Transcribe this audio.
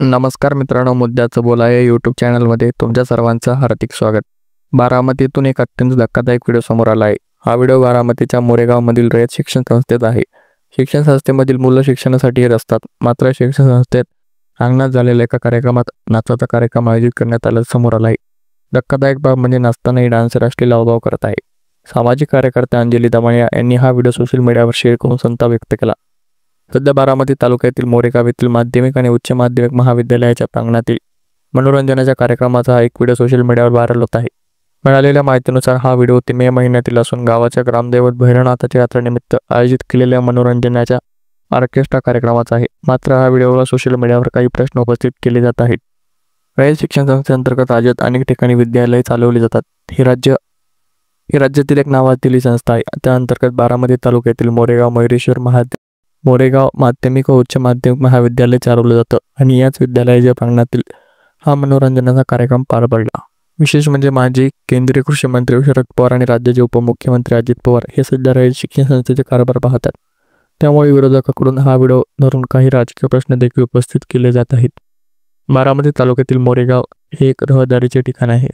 नमस्कार मित्रांनो, मुद्द्याचं बोला या यूट्यूब चॅनलमध्ये तुमच्या सर्वांचं हार्दिक स्वागत. बारामतीतून एक अत्यंत धक्कादायक व्हिडिओ समोर आला आहे. हा व्हिडिओ बारामतीच्या मोरेगावमधील रयत शिक्षण संस्थेत आहे. शिक्षण संस्थेमधील मुलं शिक्षणासाठी येत असतात, मात्र शिक्षण संस्थेत अंगणात झालेल्या एका कार्यक्रमात नाचाचा कार्यक्रम आयोजित करण्यात आल्याचं समोर आला आहे. धक्कादायक बाब म्हणजे नाचतानाही डान्सर अश्लील हावभाव करत आहे. सामाजिक कार्यकर्त्या अंजली दमानिया यांनी हा व्हिडिओ सोशल मीडियावर शेअर करून संताप व्यक्त केला. सध्या बारामती तालुक्यातील मोरेगाव येथील माध्यमिक आणि उच्च माध्यमिक महाविद्यालयाच्या प्रांगणातील मनोरंजनाच्या कार्यक्रमाचा एक व्हिडिओ सोशल मीडियावर व्हायरल होत आहे. मिळालेल्या माहितीनुसार हा व्हिडिओ मे महिन्यातील असून गावाच्या ग्रामदैवत भैरवनाथाच्या यात्रेनिमित्त आयोजित केलेल्या मनोरंजनाच्या ऑर्केस्ट्रा कार्यक्रमाचा आहे. मात्र हा व्हिडिओला सोशल मीडियावर काही प्रश्न उपस्थित केले जात आहेत. रयत शिक्षण संस्थेअंतर्गत राज्यात अनेक ठिकाणी विद्यालये चालवली जातात. ही राज्यातील एक नावाजलेली संस्था आहे. त्या अंतर्गत बारामती तालुक्यातील मोरेगाव माध्यमिक व उच्च माध्यमिक महाविद्यालय चालवलं जातं आणि याच विद्यालयाच्या प्रांगणातील हा मनोरंजनाचा कार्यक्रम पार पडला. विशेष म्हणजे माजी केंद्रीय कृषी मंत्री शरद पवार आणि राज्याचे उपमुख्यमंत्री अजित पवार हे सध्या रयत शिक्षण संस्थेचे कारभार पाहतात. त्यामुळे विरोधकांकडून हा व्हिडिओ धरून काही राजकीय प्रश्न देखील उपस्थित केले जात आहेत. बारामती तालुक्यातील मोरेगाव हे एक रहदारीचे ठिकाण आहे.